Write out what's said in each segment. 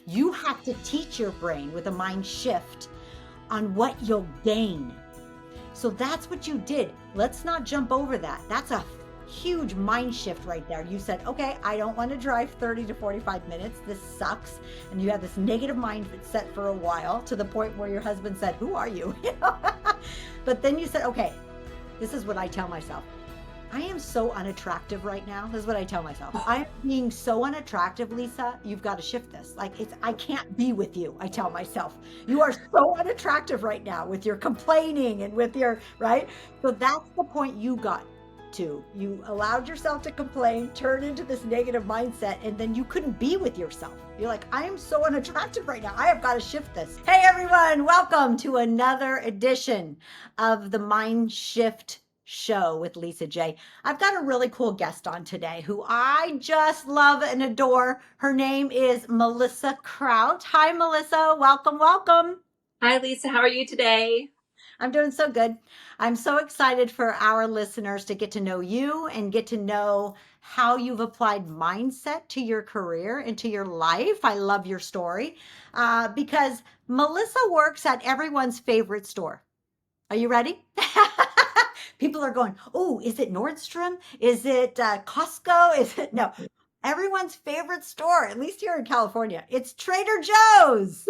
You have to teach your brain with a mind shift on what you'll gain. So that's what you did. Let's not jump over that. That's a huge mind shift right there. You said, okay, I don't want to drive 30 to 45 minutes. This sucks. And you had this negative mindset for a while, to the point where your husband said, who are you? But then you said, okay, this is what I tell myself. I am so unattractive right now. This is what I tell myself. I'm being so unattractive, Lisa. You've got to shift this. Like, I can't be with you. I tell myself, you are so unattractive right now with your complaining and with your, right? So that's the point you got to. You allowed yourself to complain, turn into this negative mindset, and then you couldn't be with yourself. You're like, I am so unattractive right now. I have got to shift this. Hey, everyone. Welcome to another edition of the Mind Shift Show with Lisa J. I've got a really cool guest on today who I just love and adore. Her name is Melissa Crout. Hi, Melissa. Welcome, welcome. Hi, Lisa. How are you today? I'm doing so good. I'm so excited for our listeners to get to know you and get to know how you've applied mindset to your career and to your life. I love your story because Melissa works at everyone's favorite store. Are you ready? People are going, oh, is it Nordstrom? Is it Costco? Is it, no, everyone's favorite store, at least here in California, it's Trader Joe's.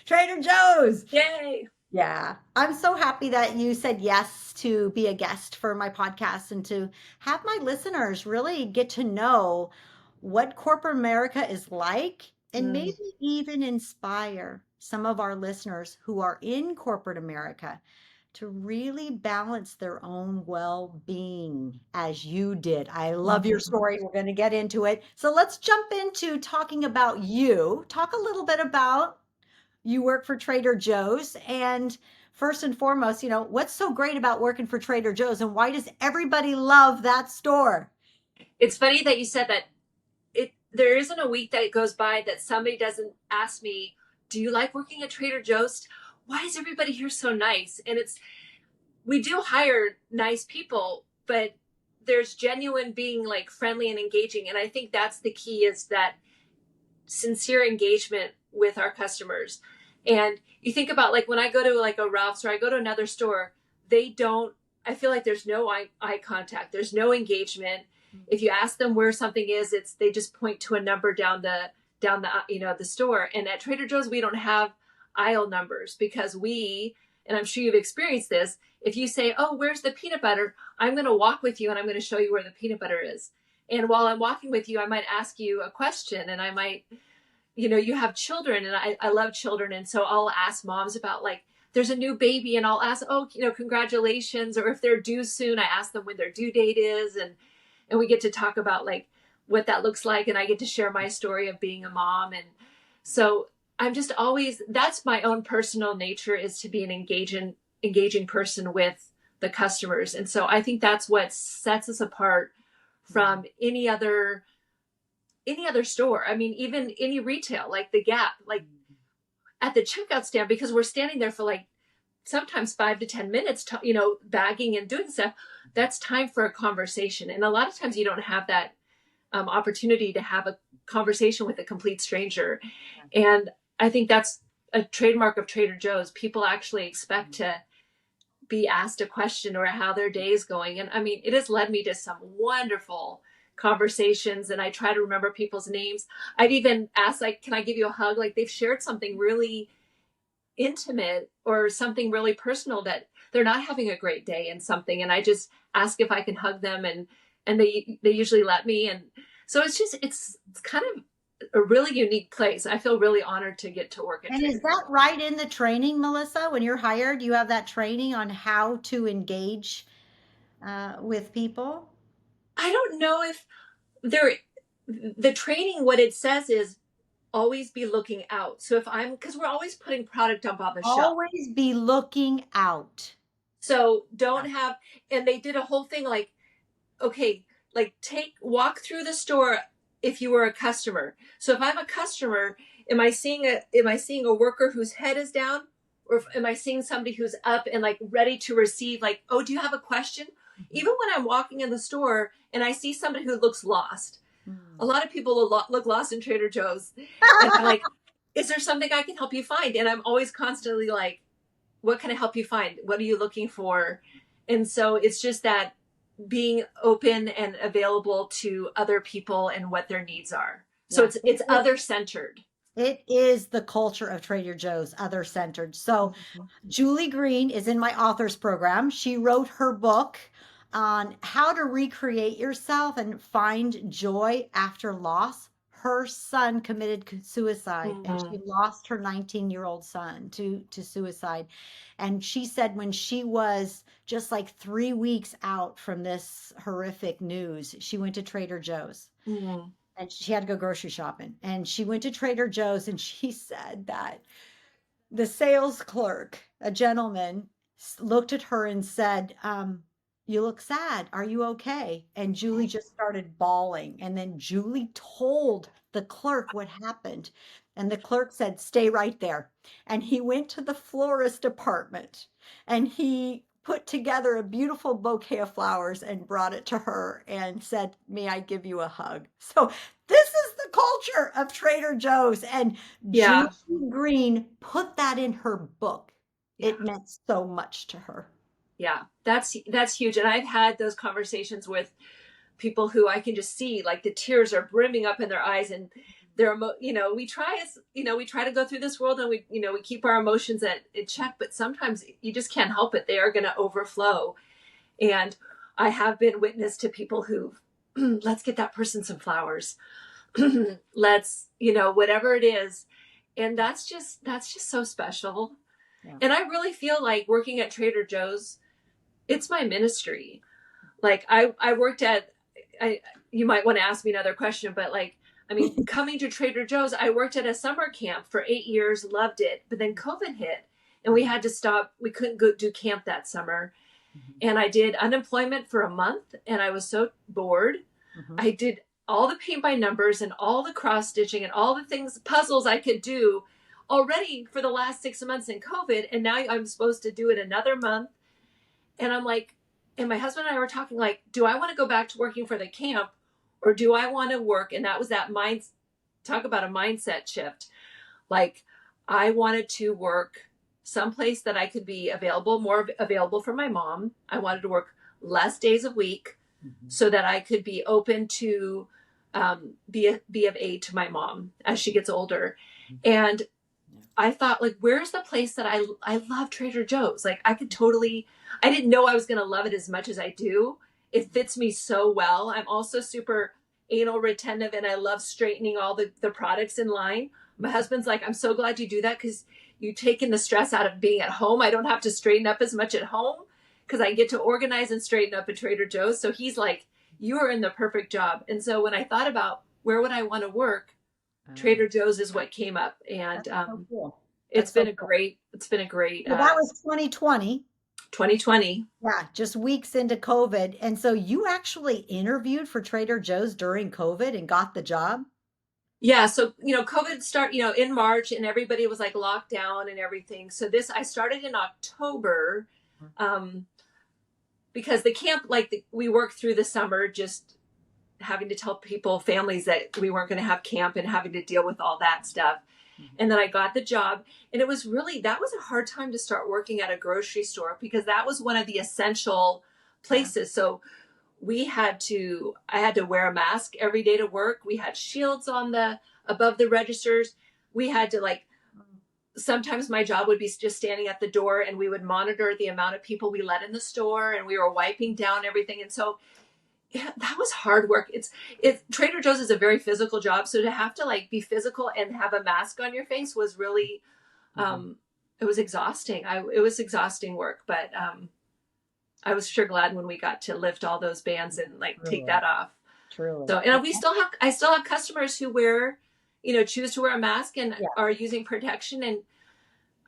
Trader Joe's. Yay. Yeah. I'm so happy that you said yes to be a guest for my podcast and to have my listeners really get to know what corporate America is like, and maybe even inspire some of our listeners who are in corporate America to really balance their own well-being as you did. I love your story. We're going to get into it. So let's jump into talking about you. Talk a little bit about you work for Trader Joe's, and first and foremost, what's so great about working for Trader Joe's and why does everybody love that store? It's funny that you said that. There isn't a week that goes by that somebody doesn't ask me, do you like working at Trader Joe's? Why is everybody here so nice? And we do hire nice people, but there's genuine being like friendly and engaging. And I think that's the key, is that sincere engagement with our customers. And you think about, like, when I go to like a Ralph's or I go to another store, I feel like there's no eye contact. There's no engagement. If you ask them where something is, they just point to a number down the the store. And at Trader Joe's, we don't have aisle numbers because and I'm sure you've experienced this, if you say, oh, where's the peanut butter? I'm going to walk with you and I'm going to show you where the peanut butter is. And while I'm walking with you, I might ask you a question, and I might, you have children, and I love children. And so I'll ask moms about, like, there's a new baby, and I'll ask, oh, congratulations. Or if they're due soon, I ask them when their due date is. And we get to talk about like what that looks like. And I get to share my story of being a mom. And so I'm just always, that's my own personal nature, is to be an engaging person with the customers. And so I think that's what sets us apart from any other store. I mean, even any retail, like the Gap, like at the checkout stand, because we're standing there for like sometimes 5 to 10 minutes, bagging and doing stuff. That's time for a conversation. And a lot of times you don't have that opportunity to have a conversation with a complete stranger. And I think that's a trademark of Trader Joe's. People actually expect to be asked a question or how their day is going. And I mean, it has led me to some wonderful conversations, and I try to remember people's names. I've even asked, like, can I give you a hug? Like, they've shared something really intimate or something really personal that they're not having a great day in something, and I just ask if I can hug them, and they usually let me. And so it's kind of a really unique place. I feel really honored to get to work at And is that right in the training, Melissa? When you're hired, you have that training on how to engage with people? I don't know if the training, what it says is always be looking out. So because we're always putting product up on the shelf. Always be looking out. So and they did a whole thing like, okay, like walk through the store if you were a customer. So if I'm a customer, am I seeing a worker whose head is down, or am I seeing somebody who's up and like ready to receive, like, oh, do you have a question? Even when I'm walking in the store and I see somebody who looks lost, A lot of people look lost in Trader Joe's, and I'm like, is there something I can help you find? And I'm always constantly like, what can I help you find? What are you looking for? And so it's just that being open and available to other people and what their needs are. So it's other centered. It is the culture of Trader Joe's, other centered. So Julie Green is in my authors program. She wrote her book on how to recreate yourself and find joy after loss. Her son committed suicide and she lost her 19-year-old son to suicide. And she said when she was just like 3 weeks out from this horrific news, she went to Trader Joe's. And she had to go grocery shopping. And she went to Trader Joe's and she said that the sales clerk, a gentleman, looked at her and said, you look sad. Are you okay? And Julie just started bawling. And then Julie told the clerk what happened. And the clerk said, stay right there. And he went to the florist department and he put together a beautiful bouquet of flowers and brought it to her and said, may I give you a hug? So this is the culture of Trader Joe's. And Julie Green put that in her book. It meant so much to her. Yeah, that's huge. And I've had those conversations with people who I can just see like the tears are brimming up in their eyes, and they're, we try to go through this world and we keep our emotions in check, but sometimes you just can't help it. They are going to overflow. And I have been witness to people who, let's get that person some flowers. Let's, whatever it is. And that's just so special. Yeah. And I really feel like working at Trader Joe's, it's my ministry. Like I worked at, you might want to ask me another question, but coming to Trader Joe's, I worked at a summer camp for 8 years, loved it. But then COVID hit and we had to stop. We couldn't go do camp that summer. And I did unemployment for a month and I was so bored. I did all the paint by numbers and all the cross stitching and all the things, puzzles I could do already for the last 6 months in COVID. And now I'm supposed to do it another month. And I'm like, and my husband and I were talking like, do I want to go back to working for the camp or do I want to work? And that was that talk about a mindset shift. Like I wanted to work someplace that I could be more available for my mom. I wanted to work less days a week so that I could be open to be of aid to my mom as she gets older. And I thought like, where's the place that I love Trader Joe's? Like I didn't know I was going to love it as much as I do. It fits me so well. I'm also super anal retentive and I love straightening all the products in line. My husband's like, I'm so glad you do that because you've taken the stress out of being at home. I don't have to straighten up as much at home because I get to organize and straighten up at Trader Joe's. So he's like, you are in the perfect job. And so when I thought about where would I want to work, Trader Joe's is what came up. And so cool. It's been a great. So that was 2020. 2020. Yeah, just weeks into COVID. And so you actually interviewed for Trader Joe's during COVID and got the job? Yeah. So, COVID started, in March and everybody was like locked down and everything. So I started in October because the camp, we worked through the summer just having to tell families that we weren't going to have camp and having to deal with all that stuff. And then I got the job and that was a hard time to start working at a grocery store because that was one of the essential places. So I had to wear a mask every day to work. We had shields above the registers. We had to sometimes my job would be just standing at the door and we would monitor the amount of people we let in the store and we were wiping down everything. And so yeah, that was hard work. Trader Joe's is a very physical job. So to have to be physical and have a mask on your face was really, it was exhausting. It was exhausting work, but I was sure glad when we got to lift all those bands and take that off. Truly. So, and I still have customers who choose to wear a mask and are using protection. And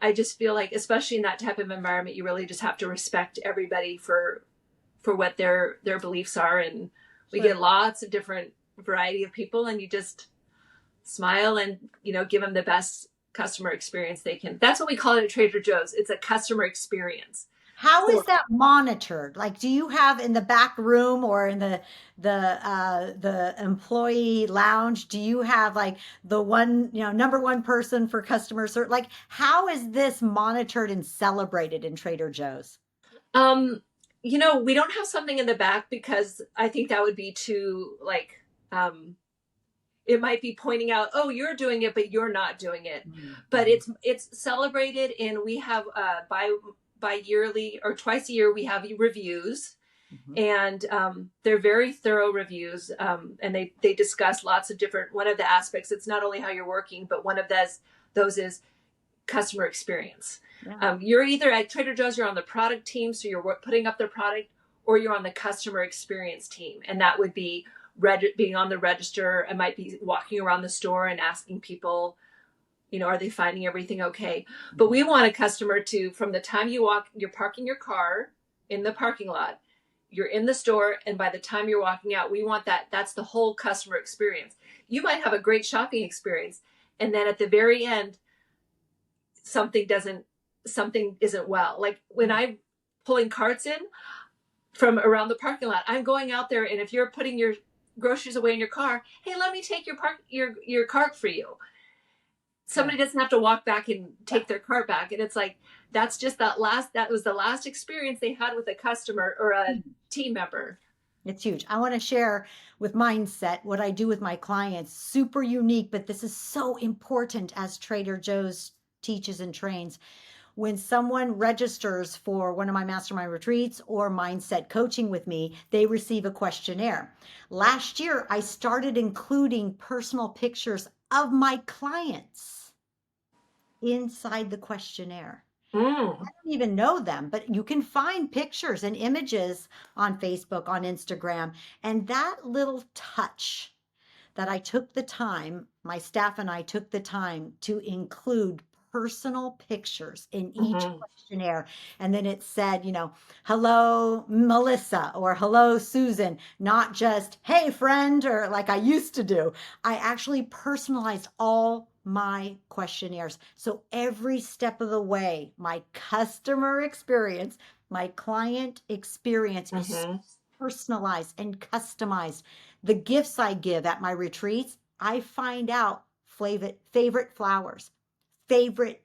I just feel like, especially in that type of environment, you really just have to respect everybody for what their beliefs are. And we get lots of different variety of people and you just smile and, give them the best customer experience they can. That's what we call it at Trader Joe's. It's a customer experience. How is Sure. that monitored? Like, do you have in the back room or in the employee lounge, do you have like the one, number one person for customer service? Like, how is this monitored and celebrated in Trader Joe's? Um, we don't have something in the back because I think that would be too like um it might be pointing out, oh, you're doing it, but you're not doing it. But Mhm. it's celebrated, and we have by yearly or twice a year we have reviews, Mhm. and they're very thorough reviews, and they discuss lots of different. One of the aspects, it's not only how you're working, but one of those is customer experience. Yeah. You're either at Trader Joe's, you're on the product team, so you're putting up their product, or you're on the customer experience team, and that would be being on the register. I might be walking around the store and asking people, are they finding everything okay? But we want a customer to, from the time you walk, you're parking your car in the parking lot, you're in the store, and by the time you're walking out, we want that's the whole customer experience. You might have a great shopping experience, and then at the very end, something doesn't something isn't well. Like when I'm pulling carts in from around the parking lot, I'm going out there, and if you're putting your groceries away in your car, hey, let me take your cart for you. Yeah. Somebody doesn't have to walk back and take their cart back. And it's like that was the last experience they had with a customer or a team member. It's huge. I want to share with Mindset what I do with my clients. Super unique, but this is so important as Trader Joe's teaches and trains. When someone registers for one of my mastermind retreats or mindset coaching with me, they receive a questionnaire. Last year, I started including personal pictures of my clients inside the questionnaire. Mm. I don't even know them, but you can find pictures and images on Facebook, on Instagram. And that little touch that I took the time, my staff and I took the time to include personal pictures in each Hmm. questionnaire. And then it said, hello, Melissa, or hello, Susan, not just, hey, friend, or like I used to do. I actually personalized all my questionnaires. So every step of the way, my customer experience, my client experience is Hmm. personalized and customized. The gifts I give at my retreats, I find out favorite flowers, favorite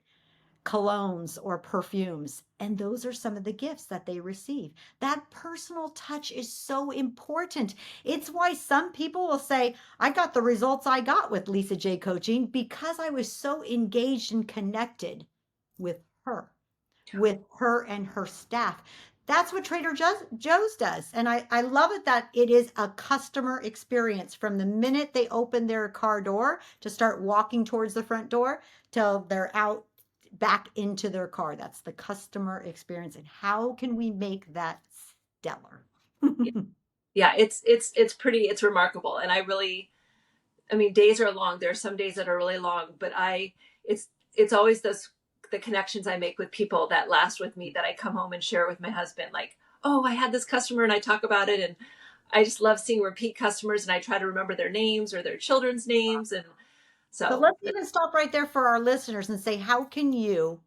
colognes or perfumes. And those are some of the gifts that they receive. That personal touch is so important. It's why some people will say, I got the results I got with Lisa J Coaching because I was so engaged and connected with her and her staff. That's what Joe's does. And I love it that it is a customer experience from the minute they open their car door to start walking towards the front door till they're out back into their car. That's the customer experience. And how can we make that stellar? Yeah, it's remarkable, and I mean, days are long. There are some days that are really long, but it's always the connections I make with people that last with me that I come home and share with my husband. Like, oh, I had this customer, and I talk about it, and I just love seeing repeat customers, and I try to remember their names or their children's names, and So so. let's even stop right there for our listeners and say, how can you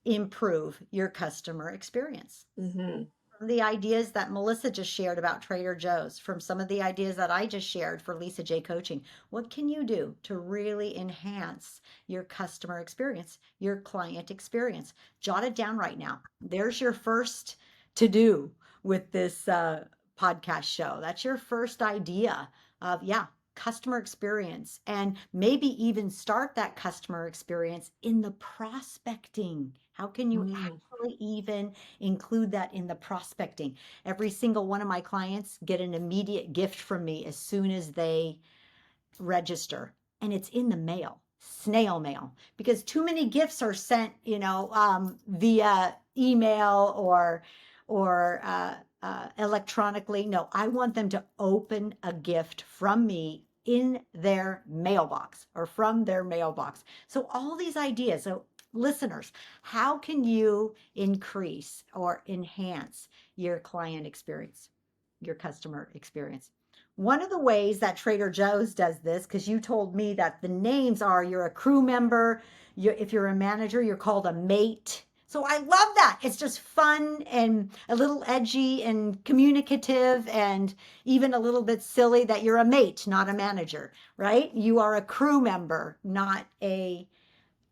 improve your customer experience? Hmm. The ideas that Melissa just shared about Trader Joe's, from some of the ideas that I just shared for Lisa J Coaching. What can you do to really enhance your customer experience, your client experience? Jot it down right now. There's your first to do with this podcast show. That's your first idea of, yeah, customer experience, and maybe even start that customer experience in the prospecting. How can you Mm. actually even include that in the prospecting? Every single one of my clients get an immediate gift from me as soon as they register, and it's in the mail, snail mail, because too many gifts are sent, via email or electronically. No, I want them to open a gift from me in their mailbox or from their mailbox. So all these ideas. So listeners, how can you increase or enhance your client experience, your customer experience? One of the ways that Trader Joe's does this, because you told me that the names are, you're a crew member, if you're a manager, you're called a mate, So I love that. It's just fun and a little edgy and communicative and even a little bit silly that you're a mate, not a manager, right? You are a crew member, not a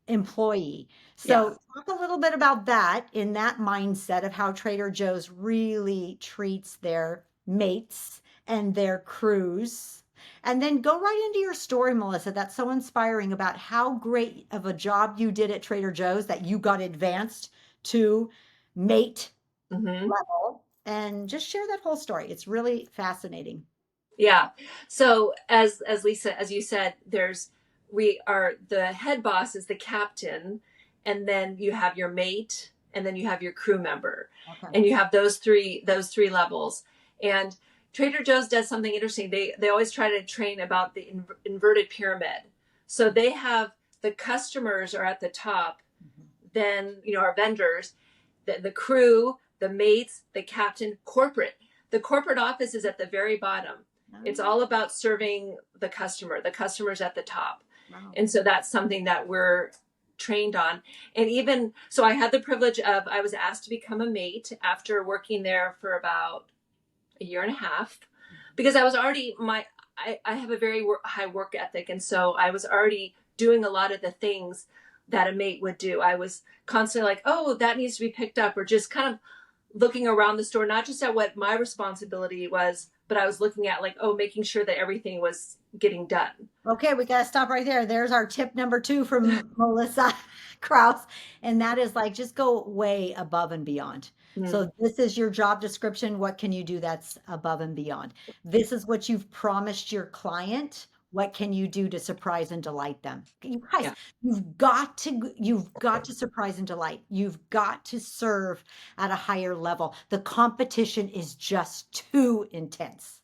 employee. Yeah. So talk a little bit about that in that mindset of how Trader Joe's really treats their mates and their crews. And then go right into your story, Melissa. That's so inspiring about how great of a job you did at Trader Joe's that you got advanced to mate Hmm. level and just share that whole story. It's really fascinating. Yeah. So as Lisa, as you said, there's we are the head boss is the captain, and then you have your mate, and then you have your crew member, Okay. and you have those three levels. And Trader Joe's does something interesting. They always try to train about the inverted pyramid. So they have the customers are at the top, Mhm. then our vendors, the crew, the mates, the captain, corporate. The corporate office is at the very bottom. It's Oh, all about serving the customer. The customer's at the top. wow. And so that's something that we're trained on. And even so, I had the privilege of, I was asked to become a mate after working there for about a year and a half because I was already, I have a very high work ethic. And so I was already doing a lot of the things that a mate would do. I was constantly like, oh, that needs to be picked up, or just kind of looking around the store, not just at what my responsibility was, but I was looking at like, oh, making sure that everything was getting done. Okay, we got to stop right there. There's our tip number two from Melissa Krause. And that is like, just go way above and beyond. Mm, So, this is your job description. What can you do that's above and beyond? This is what you've promised your client. What can you do to surprise and delight them? You guys, yeah. you've got to surprise and delight. You've got to serve at a higher level. The competition is just too intense.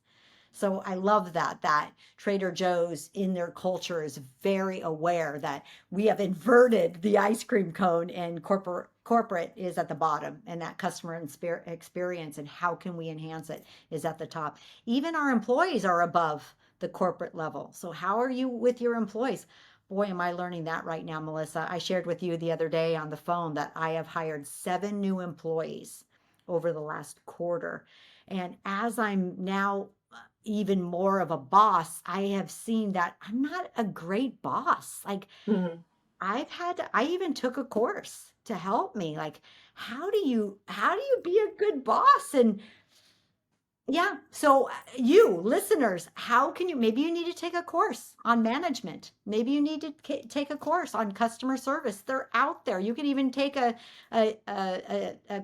So I love that Trader Joe's in their culture is very aware that we have inverted the ice cream cone and corporate is at the bottom and that customer experience and how can we enhance it is at the top. Even our employees are above the corporate level. So how are you with your employees? Boy, am I learning that right now, Melissa. I shared with you the other day on the phone that I have hired 7 new employees over the last quarter. And as I'm now even more of a boss, I have seen that I'm not a great boss. Like Mm-hmm. I even took a course to help me. Like, how do you be a good boss? And yeah, so you listeners, how can you, maybe you need to take a course on management. Maybe you need to take a course on customer service. They're out there. You can even take a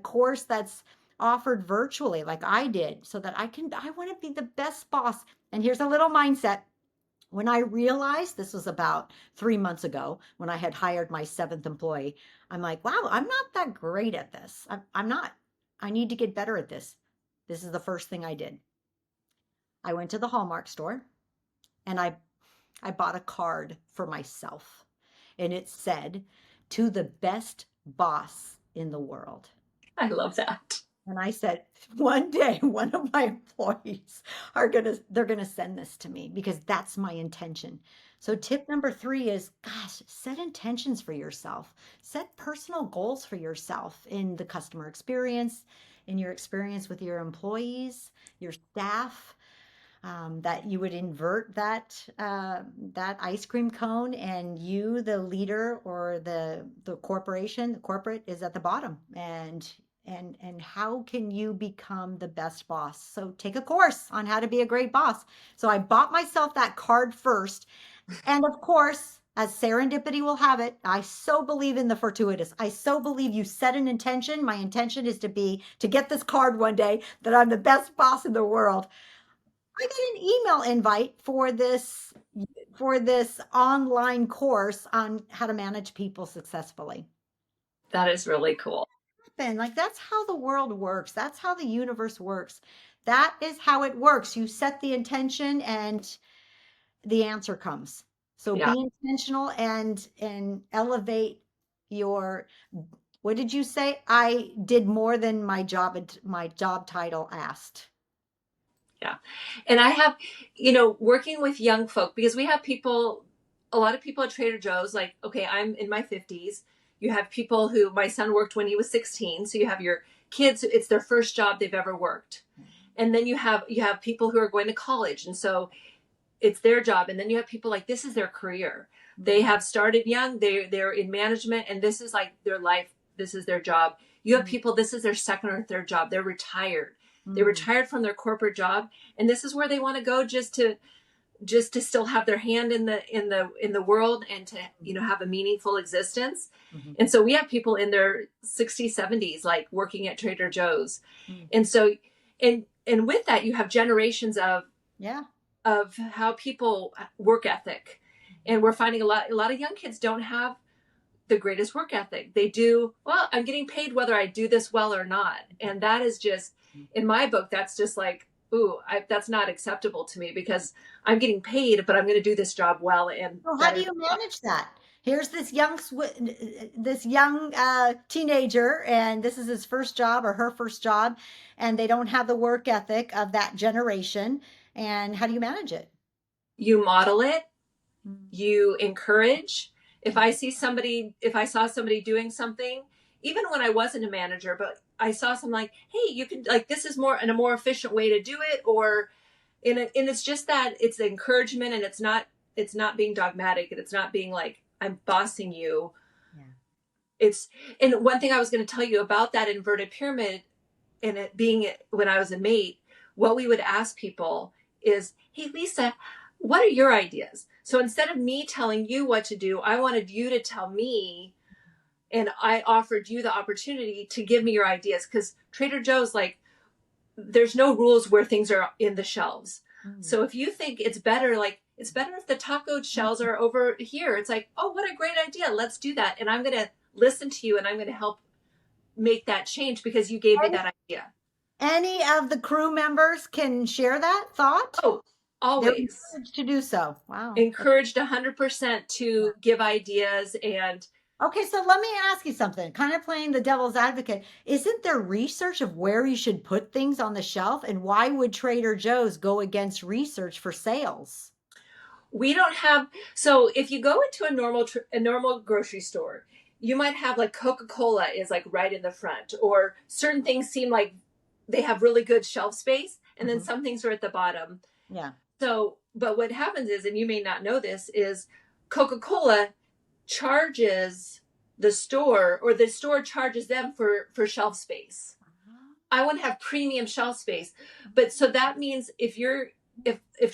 course that's offered virtually like I did so that I want to be the best boss. And here's a little mindset. When I realized this was about 3 months ago when I had hired my 7th employee, I'm like, wow, I'm not that great at this. I'm not. I need to get better at this. This is the first thing I did. I went to the Hallmark store and I bought a card for myself. And it said, to the best boss in the world. I love that. And I said, one day, one of my employees they're gonna send this to me because that's my intention. So tip number 3 is, gosh, set intentions for yourself. Set personal goals for yourself in the customer experience, in your experience with your employees, your staff, that you would invert that ice cream cone, and you, the leader or the corporation, the corporate is at the bottom, and how can you become the best boss? So take a course on how to be a great boss. So I bought myself that card first, and of course, as serendipity will have it, I so believe in the fortuitous. I so believe you set an intention. My intention is to get this card one day that I'm the best boss in the world. I got an email invite for this online course on how to manage people successfully. That is really cool. And like that's how the world works. That's how the universe works. That is how it works. You set the intention and the answer comes. So Yeah. be intentional and elevate your, what did you say? I did more than my job title asked. Yeah. And I have, working with young folk, because we have people, a lot of people at Trader Joe's, like, okay, I'm in my 50s. You have people who, my son worked when he was 16. So you have your kids, it's their first job they've ever worked. And then you have people who are going to college. And so it's their job. And then you have people like, this is their career. They have started young, they're in management, and this is like their life. This is their job. You have people, this is their second or third job. They're retired. They're retired from their corporate job. And this is where they want to go just to still have their hand in the world and to, have a meaningful existence. And so we have people in their 60s, 70s, like working at Trader Joe's. And so, and with that, you have generations of how people work ethic. And we're finding a lot of young kids don't have the greatest work ethic. They do, well, I'm getting paid whether I do this well or not. And that is just, in my book, that's just like, ooh, that's not acceptable to me because I'm getting paid, but I'm going to do this job well. And well, how do you manage that? Here's this young teenager, and this is his first job or her first job, and they don't have the work ethic of that generation. And how do you manage it? You model it. You encourage. If I saw somebody doing something, even when I wasn't a manager, but I saw something like, hey, you can, like, this is a more efficient way to do it, and it's just that it's the encouragement, and it's not being dogmatic, and it's not being like, I'm bossing you. And one thing I was going to tell you about that inverted pyramid, and it being when I was a mate, what we would ask people is, hey, Lisa, what are your ideas? So instead of me telling you what to do, I wanted you to tell me, and I offered you the opportunity to give me your ideas, because Trader Joe's, like, there's no rules where things are in the shelves. So if you think it's better if the taco shells are over here, it's like, oh, what a great idea. Let's do that. And I'm going to listen to you, and I'm going to help make that change because you gave me that idea. Any of the crew members can share that thought? Oh, always. They're encouraged to do so. Wow. Encouraged 100% to give ideas. And okay, so let me ask you something, kind of playing the devil's advocate. Isn't there research of where you should put things on the shelf? And why would Trader Joe's go against research for sales? We don't have, so if you go into a normal grocery store, you might have like Coca-Cola is like right in the front, or certain things seem like they have really good shelf space, and then some things are at the bottom. Yeah. So, but what happens is, and you may not know this, is Coca-Cola charges the store, or the store charges them for shelf space. I want to have premium shelf space. But so that means if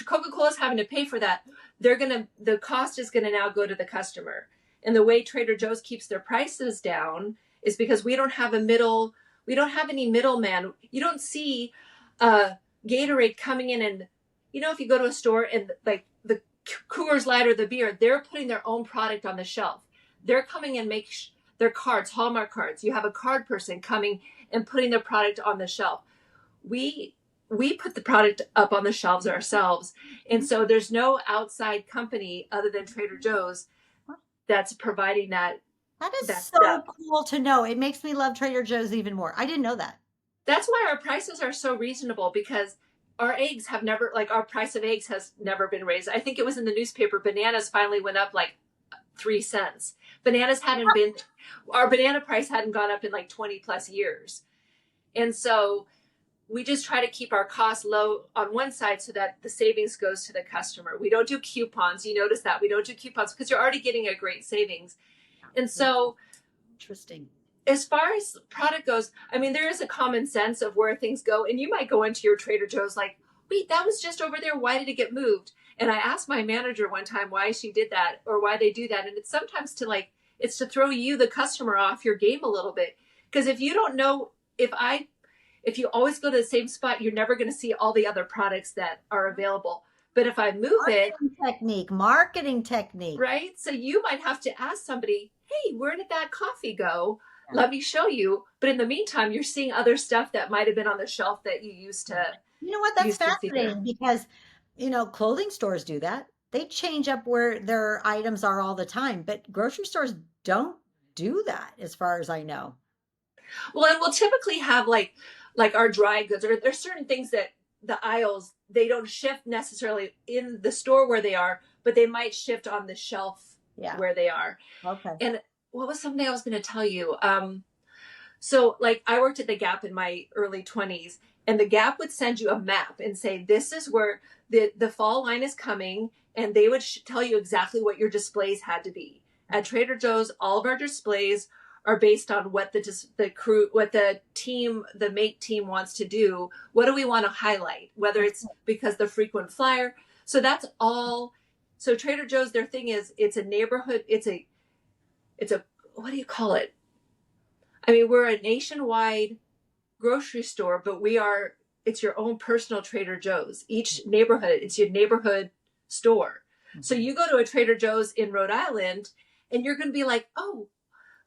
Coca-Cola is having to pay for that, the cost is going to now go to the customer. And the way Trader Joe's keeps their prices down is because we don't have any middleman. You don't see Gatorade coming in, and if you go to a store and like the Coors Light or the beer, they're putting their own product on the shelf. They're coming and make their cards, Hallmark cards. You have a card person coming and putting their product on the shelf. We put the product up on the shelves ourselves. And so there's no outside company other than Trader Joe's that's providing that. That is so cool to know. It makes me love Trader Joe's even more. I didn't know that. That's why our prices are so reasonable, because our eggs have never, like, our price of eggs has never been raised. I think it was in the newspaper, bananas finally went up like 3 cents. Our banana price hadn't gone up in like 20 plus years. And so we just try to keep our costs low on one side so that the savings goes to the customer. We don't do coupons. You notice that we don't do coupons because you're already getting a great savings. And so, interesting. As far as product goes, I mean, there is a common sense of where things go. And you might go into your Trader Joe's like, wait, that was just over there. Why did it get moved? And I asked my manager one time why she did that or why they do that. And it's sometimes it's to throw you, the customer, off your game a little bit. Because if you don't know, if you always go to the same spot, you're never going to see all the other products that are available. But if I move marketing technique. Right? So you might have to ask somebody, hey, where did that coffee go? Yeah. Let me show you. But in the meantime, you're seeing other stuff that might have been on the shelf that you used to. You know what? That's fascinating because, clothing stores do that. They change up where their items are all the time. But grocery stores don't do that as far as I know. Well, and we'll typically have like our dry goods, or there's certain things that the aisles, they don't shift necessarily in the store where they are, but they might shift on the shelf where they are. Okay. And what was something I was going to tell you? So like I worked at the Gap in my early 20s, and the Gap would send you a map and say, this is where the fall line is coming. And they would tell you exactly what your displays had to be. At Trader Joe's, all of our displays are based on what the crew, what the team, the mate team wants to do. What do we want to highlight? Whether it's because the frequent flyer. So that's all. So Trader Joe's, their thing is, it's a neighborhood. It's a, what do you call it? I mean, we're a nationwide grocery store, but it's your own personal Trader Joe's. Each neighborhood, it's your neighborhood store. So you go to a Trader Joe's in Rhode Island and you're going to be like, oh,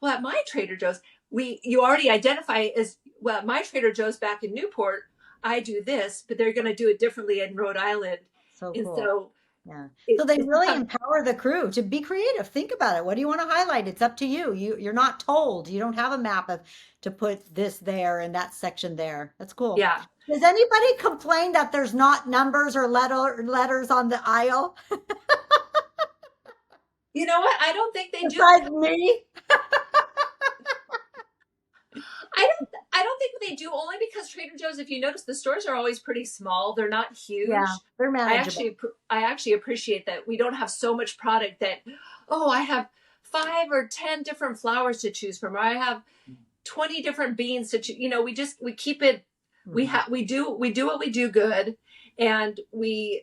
well, at my Trader Joe's, you already identify as, well, at my Trader Joe's back in Newport, I do this, but they're going to do it differently in Rhode Island. So And cool. so Yeah. So they really empower the crew to be creative. Think about it. What do you want to highlight? It's up to you. You're not told. You don't have a map of to put this there and that section there. That's cool. yeah, Does anybody complain that there's not numbers or letters on the aisle you know what? I don't think they do. besides me? I don't think they do, only because Trader Joe's, if you notice, the stores are always pretty small. They're not huge. Yeah, they're I manageable. actually appreciate that we don't have so much product that, oh, I have 5 or 10 different flowers to choose from, or I have 20 different beans to choose. You know, we keep it. We do what we do good, and we've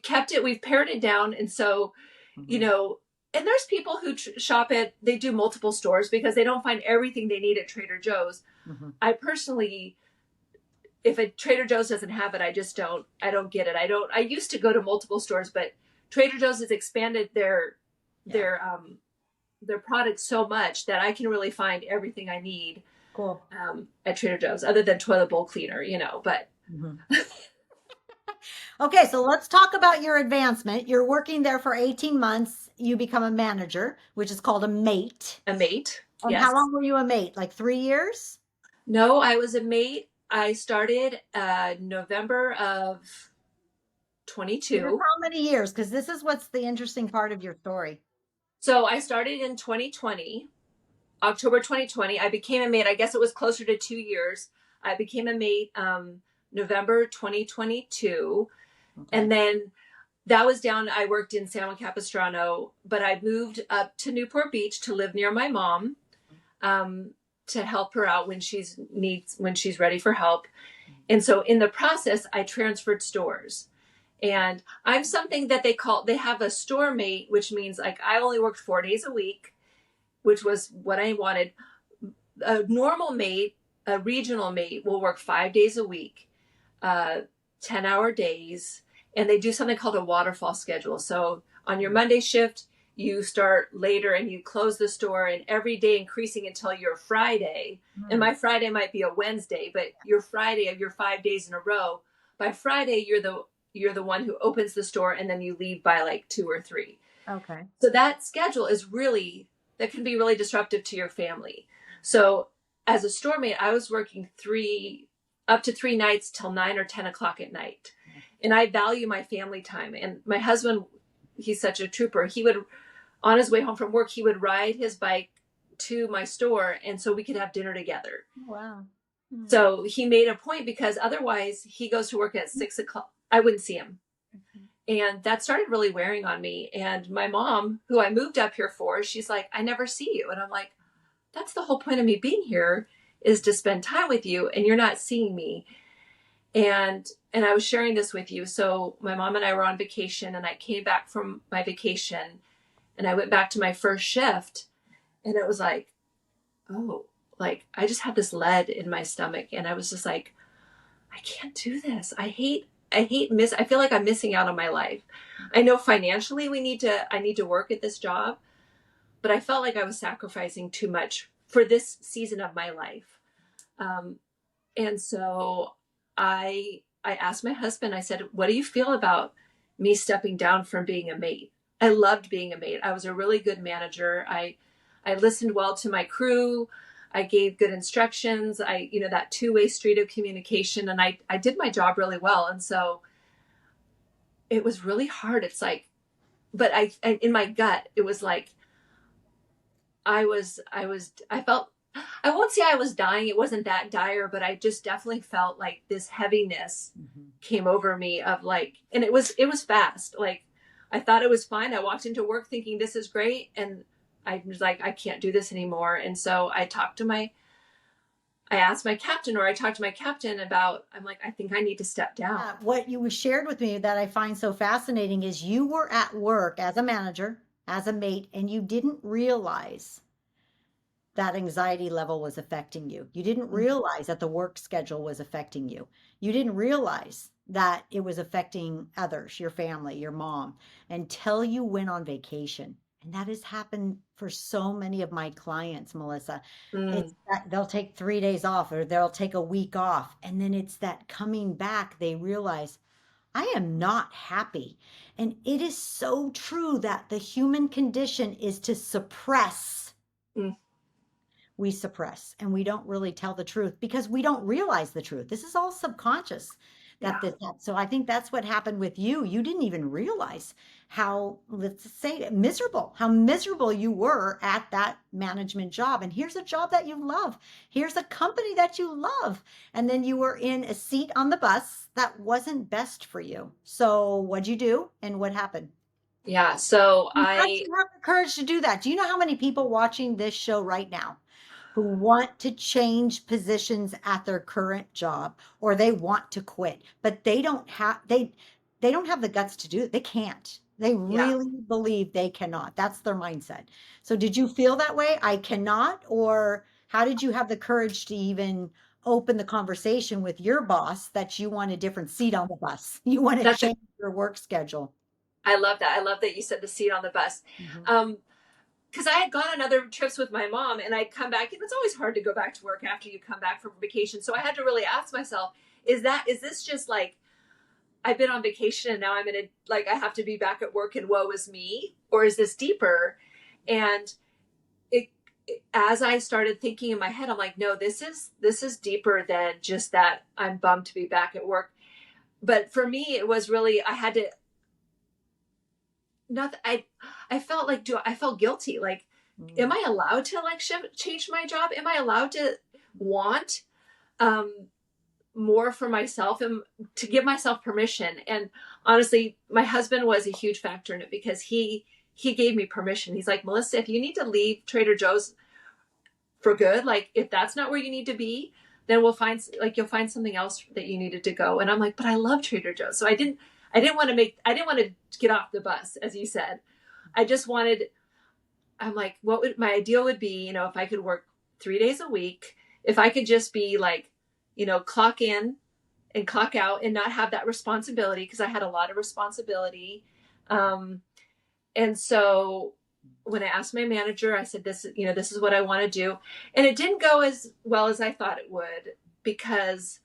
kept it. We've pared it down, and so, you know. And there's people who shop at, they do multiple stores because they don't find everything they need at Trader Joe's. I personally, if a Trader Joe's doesn't have it, I don't get it. I used to go to multiple stores, but Trader Joe's has expanded their products so much that I can really find everything I need. Cool. At Trader Joe's, other than toilet bowl cleaner, you know, but. Okay, so let's talk about your advancement. You're working there for 18 months. You become a manager, which is called a mate. A mate. And yes. how long were you a mate? Like 3 years? No, I was a mate. I started November of 22. How many years? Because this is what's the interesting part of your story. So I started in 2020, October 2020. I became a mate. I guess it was closer to 2 years. I became a mate November 2022. Okay. And then that was down, I worked in San Juan Capistrano, but I moved up to Newport Beach to live near my mom, to help her out when she's ready for help. And so in the process, I transferred stores. And I'm something that they have a store mate, which means like I only worked 4 days a week, which was what I wanted. A normal mate, a regional mate, will work 5 days a week, 10-hour days. And they do something called a waterfall schedule. So on your Monday shift, you start later and you close the store, and every day increasing until your Friday. And my Friday might be a Wednesday, but your Friday of your 5 days in a row, by Friday, you're the one who opens the store, and then you leave by like 2 or 3. Okay. So that schedule that can be really disruptive to your family. So as a store mate, I was working up to 3 nights till 9 or 10 o'clock at night. And I value my family time. And my husband, he's such a trooper. He would, on his way home from work, he would ride his bike to my store, and so we could have dinner together. Wow. So he made a point, because otherwise he goes to work at 6 o'clock. I wouldn't see him. And that started really wearing on me. And my mom, who I moved up here for, she's like, I never see you. And I'm like, that's the whole point of me being here, is to spend time with you, and you're not seeing me. And I was sharing this with you. So my mom and I were on vacation, and I came back from my vacation, and I went back to my first shift, and it was like, oh, like I just had this lead in my stomach, and I was just like, I can't do this. I feel like I'm missing out on my life. I know financially I need to work at this job, but I felt like I was sacrificing too much for this season of my life. And so I asked my husband, I said, what do you feel about me stepping down from being a mate? I loved being a mate. I was a really good manager. I listened well to my crew. I gave good instructions. That two-way street of communication, and I did my job really well. And so it was really hard. It's like, but in my gut, it was like, I felt, I won't say I was dying. It wasn't that dire, but I just definitely felt like this heaviness Mhm. came over me of like, and it was fast. Like I thought it was fine. I walked into work thinking this is great. And I was like, I can't do this anymore. And so I asked my captain, or I talked to my captain about, I'm like, I think I need to step down. What you shared with me that I find so fascinating is you were at work as a manager, as a mate, and you didn't realize that anxiety level was affecting you. You didn't realize that the work schedule was affecting you. You didn't realize that it was affecting others, your family, your mom, until you went on vacation. And that has happened for so many of my clients, Melissa. Mm, It's that they'll take 3 days off or they'll take a week off. And then it's that coming back, they realize, I am not happy. And it is so true that the human condition is to suppress. mm, We suppress and we don't really tell the truth because we don't realize the truth. This is all subconscious that yeah. this so I think that's what happened with you. You didn't even realize how, let's say, how miserable you were at that management job. And here's a job that you love. Here's a company that you love. And then you were in a seat on the bus that wasn't best for you. So what'd you do and what happened? Yeah. So How did you have the courage to do that? Do you know how many people watching this show right now who want to change positions at their current job or they want to quit, but they don't have the guts to do it. They can't. They yeah. really believe they cannot. That's their mindset. So did you feel that way? I cannot, or how did you have the courage to even open the conversation with your boss that you want a different seat on the bus? You want to That's a, change your work schedule. I love that. I love that you said the seat on the bus. Mhm. Um, because I had gone on other trips with my mom and I'd come back, and it's always hard to go back to work after you come back from vacation. So I had to really ask myself, is this just like I've been on vacation and now I'm in a, like, I have to be back at work and woe is me? Or is this deeper? And it, as I started thinking in my head, I'm like, no, this is deeper than just that I'm bummed to be back at work. But for me, it was really, I had to, not, I felt like, I felt guilty. Like, am Mm. I allowed to like change my job? Am I allowed to want, um, more for myself and to give myself permission? And honestly, my husband was a huge factor in it because he gave me permission. He's like, Melissa, if you need to leave Trader Joe's for good, like if that's not where you need to be, then we'll find, like, you'll find something else that you needed to go. And I'm like, but I love Trader Joe's. So I didn't want to get off the bus, as you said. I just wanted, I'm like, what would my ideal would be, you know, if I could work 3 days a week, if I could just be like, you know, clock in and clock out and not have that responsibility, because I had a lot of responsibility. Um, and so when I asked my manager, I said, this, you know, this is what I want to do. And it didn't go as well as I thought it would, because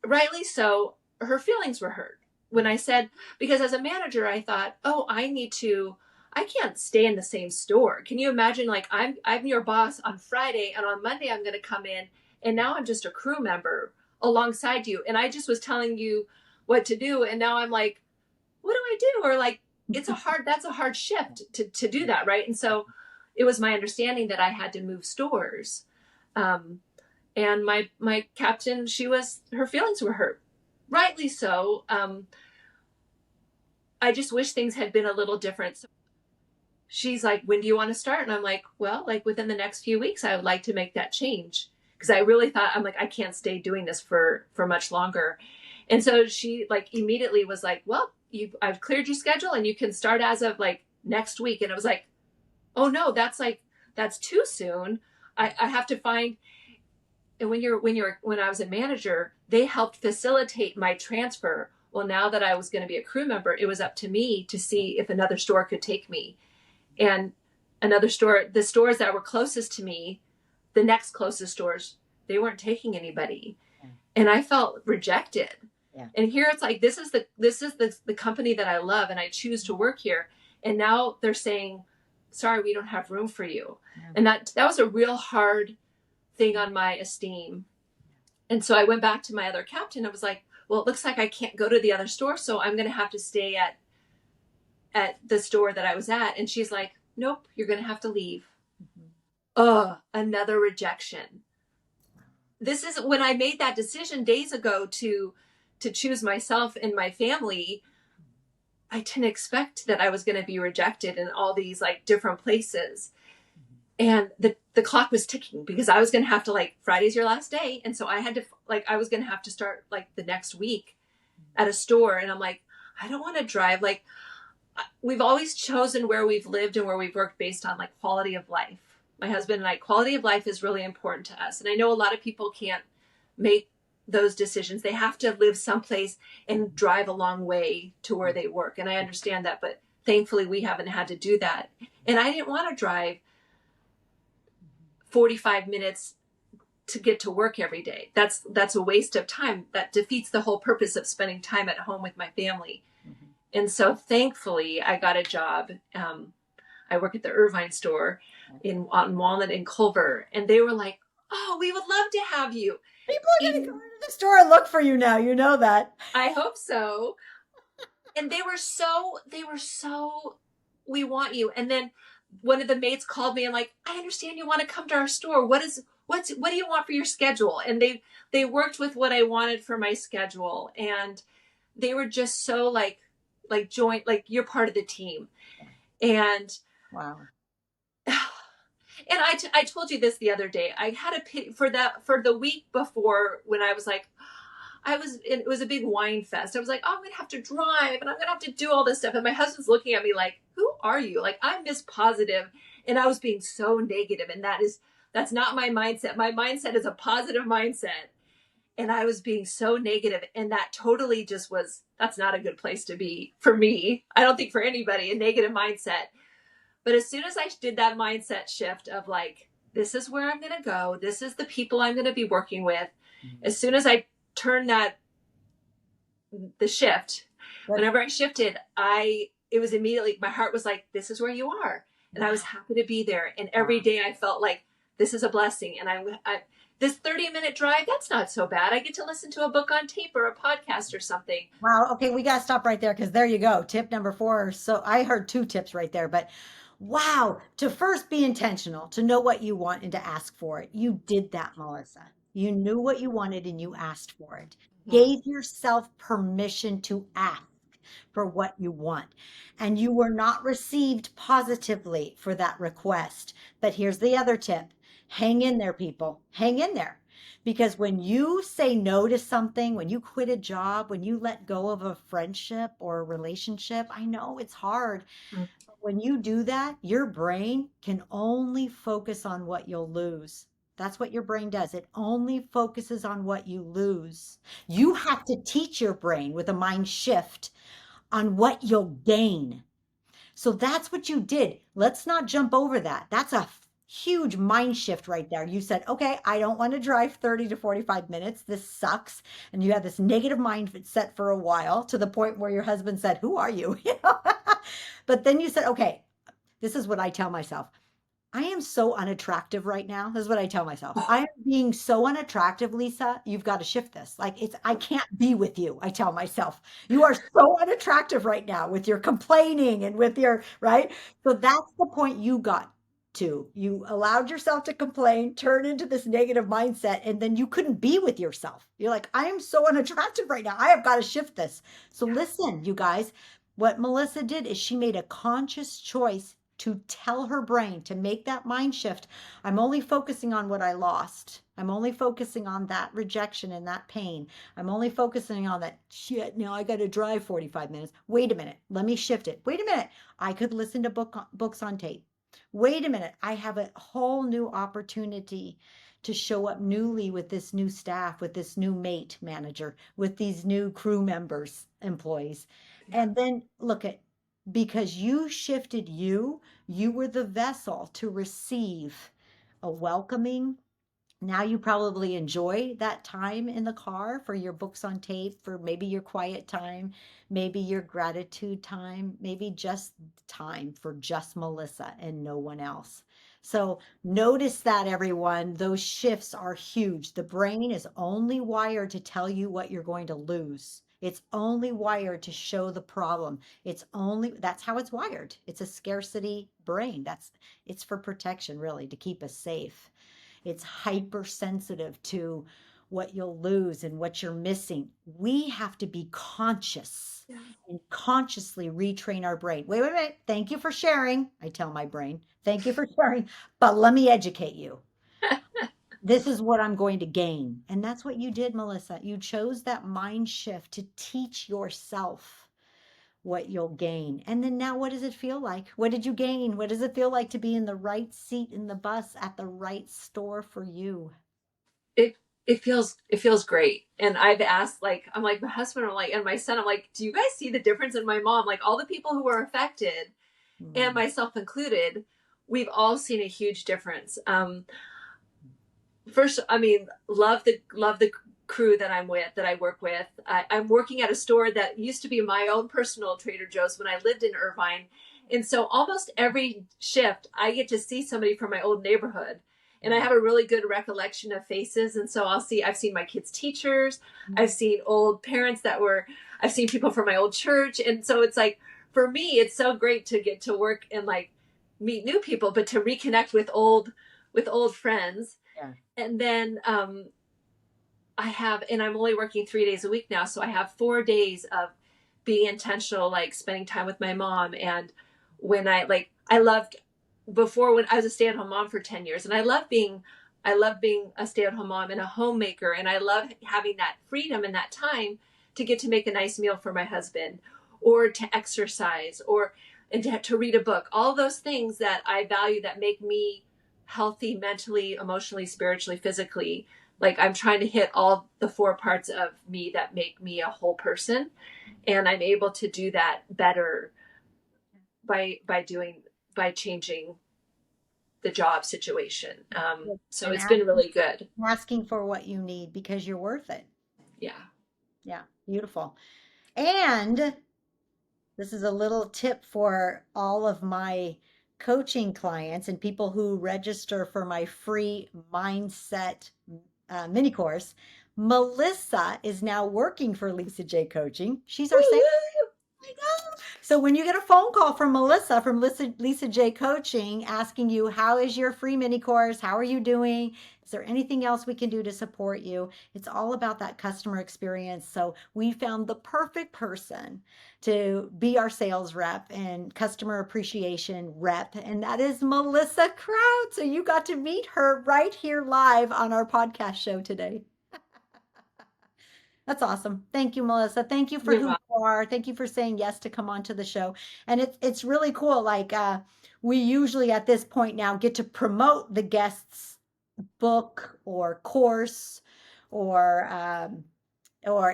rightly so, her feelings were hurt when I said, because as a manager, I thought, oh, I can't stay in the same store. Can you imagine? Like, I'm your boss on Friday, and on Monday I'm going to come in, and now I'm just a crew member alongside you, and I just was telling you what to do, and now I'm like, what do I do? Or like, that's a hard shift to do that, right? And so it was my understanding that I had to move stores. Um, and my captain, her feelings were hurt, rightly so. I just wish things had been a little different. So she's like, when do you want to start? And I'm like, well, like within the next few weeks, I would like to make that change, because I really thought, I'm like, I can't stay doing this for much longer. And so she like immediately was like, well, I've cleared your schedule and you can start as of like next week. And it was like, oh no, that's too soon. I have to find, and when I was a manager, they helped facilitate my transfer. Well, now that I was going to be a crew member, it was up to me to see if another store could take me. And the stores that were closest to me, the next closest stores, they weren't taking anybody. And I felt rejected. Yeah. And here it's like, this is the company that I love and I choose to work here. And now they're saying, sorry, we don't have room for you. Yeah. And that was a real hard thing on my esteem. And so I went back to my other captain. I was like, well, it looks like I can't go to the other store, so I'm going to have to stay at the store that I was at. And she's like, nope, you're going to have to leave. Another rejection. This is when I made that decision days ago to choose myself and my family. I didn't expect that I was going to be rejected in all these like different places. And the clock was ticking because I was going to have to, like, Friday's your last day. And so I had to, like, I was going to have to start like the next week at a store. And I'm like, I don't want to drive. Like, we've always chosen where we've lived and where we've worked based on like quality of life. My husband and I, quality of life is really important to us. And I know a lot of people can't make those decisions. They have to live someplace and drive a long way to where they work. And I understand that, but thankfully we haven't had to do that. And I didn't want to drive 45 minutes to get to work every day. That's a waste of time. That defeats the whole purpose of spending time at home with my family. And so thankfully I got a job. I work at the Irvine store on Walnut and Culver. And they were like, oh, we would love to have you. People are going to go into the store and look for you now. You know that. I hope so. And they were so, we want you. And then one of the maids called me and like, I understand you want to come to our store. What do you want for your schedule? And they worked with what I wanted for my schedule. And they were just so like joint, like, you're part of the team. And wow. And I told you this the other day. I had a pity for the week before when I was like, it was a big wine fest. I was like, oh, I'm going to have to drive and I'm going to have to do all this stuff. And my husband's looking at me like, who are you? Like, I'm Miss Positive. And I was being so negative. And that's not my mindset. My mindset is a positive mindset. And I was being so negative. And that totally just that's not a good place to be for me. I don't think for anybody, a negative mindset. But as soon as I did that mindset shift of like, this is where I'm going to go, this is the people I'm going to be working with, as soon as I turned the shift, whenever I shifted, it was immediately, my heart was like, this is where you are. And I was happy to be there. And every day I felt like this is a blessing. And this 30-minute drive, that's not so bad. I get to listen to a book on tape or a podcast or something. Wow. Okay. We got to stop right there because there you go. Tip number 4. So I heard 2 tips right there, but wow. To first be intentional, to know what you want and to ask for it. You did that, Melissa. You knew what you wanted and you asked for it. Gave yourself permission to ask for what you want. And you were not received positively for that request. But here's the other tip. Hang in there, people. Hang in there. Because when you say no to something, when you quit a job, when you let go of a friendship or a relationship, I know it's hard. When you do that, your brain can only focus on what you'll lose. That's what your brain does. It only focuses on what you lose. You have to teach your brain with a mind shift on what you'll gain. So that's what you did. Let's not jump over that. That's a huge mind shift right there. You said, okay, I don't want to drive 30 to 45 minutes. This sucks. And you had this negative mindset for a while to the point where your husband said, who are you? But then you said, okay, this is what I tell myself. I am so unattractive right now. This is what I tell myself. I am being so unattractive, Lisa. You've got to shift this. Like, I can't be with you. I tell myself, you are so unattractive right now with your complaining and with your, right? So that's the point you got to. You allowed yourself to complain, turn into this negative mindset, and then you couldn't be with yourself. You're like, I am so unattractive right now. I have got to shift this. So listen, you guys, what Melissa did is she made a conscious choice to tell her brain to make that mind shift. I'm only focusing on what I lost. I'm only focusing on that rejection and that pain. I'm only focusing on that shit. Now I got to drive 45 minutes. Wait a minute. Let me shift it. Wait a minute. I could listen to books on tape. Wait a minute. I have a whole new opportunity to show up newly with this new staff, with this new mate manager, with these new crew members, employees. And then look at, because you shifted you were the vessel to receive a welcoming. Now you probably enjoy that time in the car for your books on tape, for maybe your quiet time, maybe your gratitude time, maybe just time for just Melissa and no one else. So notice that, everyone. Those shifts are huge. The brain is only wired to tell you what you're going to lose. It's only wired to show the problem. That's how it's wired. It's a scarcity brain. It's for protection, really, to keep us safe. It's hypersensitive to what you'll lose and what you're missing. We have to be conscious Yeah. and consciously retrain our brain. Wait, wait, wait. Thank you for sharing. I tell my brain, thank you for sharing, but let me educate you. This is what I'm going to gain. And that's what you did, Melissa. You chose that mind shift to teach yourself what you'll gain. And then now, what does it feel like? What did you gain? What does it feel like to be in the right seat in the bus at the right store for you? It it feels great. And I've asked, like, I'm like, my husband, I'm like, and my son, I'm like, do you guys see the difference in my mom? Like, all the people who were affected, and Mm, myself included, we've all seen a huge difference. First, I mean, love the crew that I'm with, that I work with. I'm working at a store that used to be my own personal Trader Joe's when I lived in Irvine, and so almost every shift I get to see somebody from my old neighborhood, and I mm, have a really good recollection of faces. And so I've seen my kids' teachers, I've mm. seen old parents I've seen people from my old church, and so it's like, for me, it's so great to get to work and like meet new people, but to reconnect with old friends. Yeah. And then and I'm only working 3 days a week now, so I have 4 days of being intentional, like spending time with my mom. And I loved, before, when I was a stay-at-home mom for 10 years, and I love being a stay-at-home mom and a homemaker, and I love having that freedom and that time to get to make a nice meal for my husband, or to exercise, or and to read a book. All those things that I value, that make me healthy mentally, emotionally, spiritually, physically. Like, I'm trying to hit all the four parts of me that make me a whole person, and I'm able to do that better by changing the job situation. So And it's been really good. asking for what you need because you're worth it. Yeah. Yeah, beautiful. And this is a little tip for all of my coaching clients and people who register for my free mindset mini course. Melissa is now working for Lisa J Coaching. She's our sales. I know. So when you get a phone call from Melissa from Lisa J Coaching asking you, how is your free mini course? How are you doing? Is there anything else we can do to support you? It's all about that customer experience. So we found the perfect person to be our sales rep and customer appreciation rep, and that is Melissa Crout. So you got to meet her right here live on our podcast show today. That's awesome. Thank you, Melissa. Thank you for You're who welcome. you are. Thank you for saying yes to come onto the show. And it's really cool. Like we usually at this point now get to promote the guest's book or course or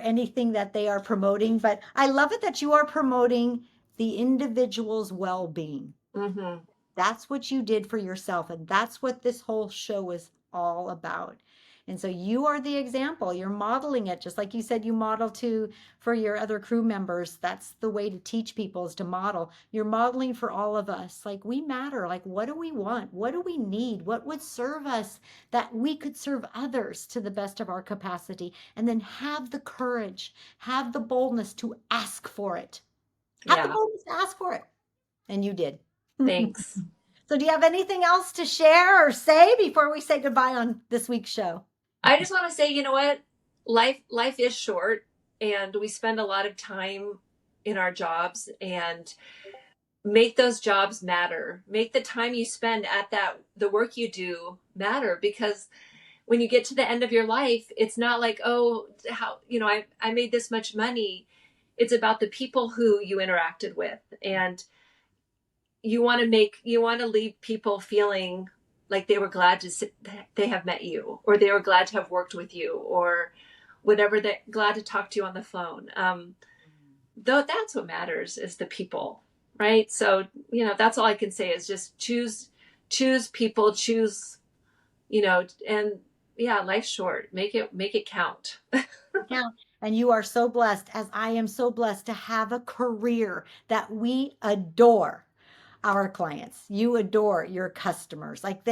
anything that they are promoting. But I love it that you are promoting the individual's well-being. Mm-hmm. That's what you did for yourself. And that's what this whole show is all about. And so you are the example. You're modeling it just like you said you model to for your other crew members. That's the way to teach people is to model. You're modeling for all of us. Like we matter. Like what do we want? What do we need? What would serve us that we could serve others to the best of our capacity? And then have the courage, have the boldness to ask for it. Have the Yeah. boldness to ask for it. And you did. Thanks. So, do you have anything else to share or say before we say goodbye on this week's show? I just want to say, you know what? Life is short, and we spend a lot of time in our jobs, and make those jobs matter. Make the time you spend at the work you do matter, because when you get to the end of your life, it's not like, oh, how, I made this much money. It's about the people who you interacted with, and you want to leave people feeling like they were glad they have met you, or they were glad to have worked with you, or whatever, they glad to talk to you on the phone. Though that's what matters, is the people, right? So that's all I can say is just choose people, and yeah, life's short. Make it count. Yeah. And you are so blessed, as I am so blessed, to have a career that we adore our clients. You adore your customers. Like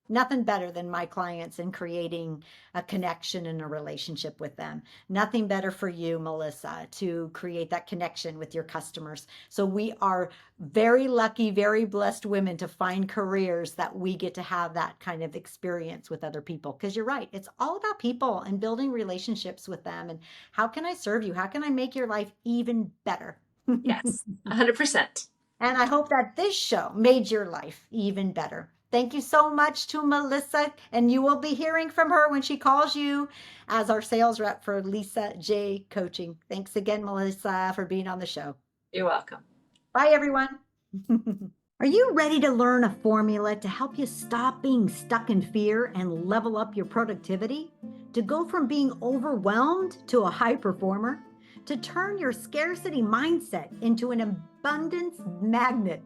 Nothing better than my clients in creating a connection and a relationship with them. Nothing better for you, Melissa, to create that connection with your customers. So we are very lucky, very blessed women to find careers that we get to have that kind of experience with other people. Because you're right, it's all about people and building relationships with them. And how can I serve you? How can I make your life even better? Yes, 100%. And I hope that this show made your life even better. Thank you so much to Melissa, and you will be hearing from her when she calls you as our sales rep for Lisa J Coaching. Thanks again, Melissa, for being on the show. You're welcome. Bye, everyone. Are you ready to learn a formula to help you stop being stuck in fear and level up your productivity? To go from being overwhelmed to a high performer? To turn your scarcity mindset into an abundance magnet?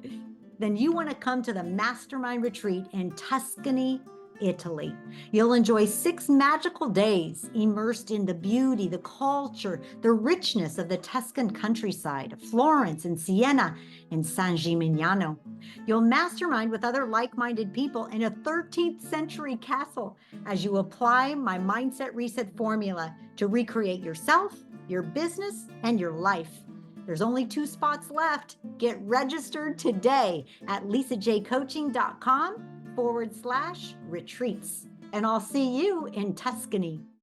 Then you want to come to the Mastermind Retreat in Tuscany, Italy. You'll enjoy 6 magical days immersed in the beauty, the culture, the richness of the Tuscan countryside, Florence and Siena and San Gimignano. You'll mastermind with other like-minded people in a 13th century castle as you apply my Mindset Reset formula to recreate yourself, your business, and your life. There's only 2 spots left. Get registered today at lisajcoaching.com/retreats. And I'll see you in Tuscany.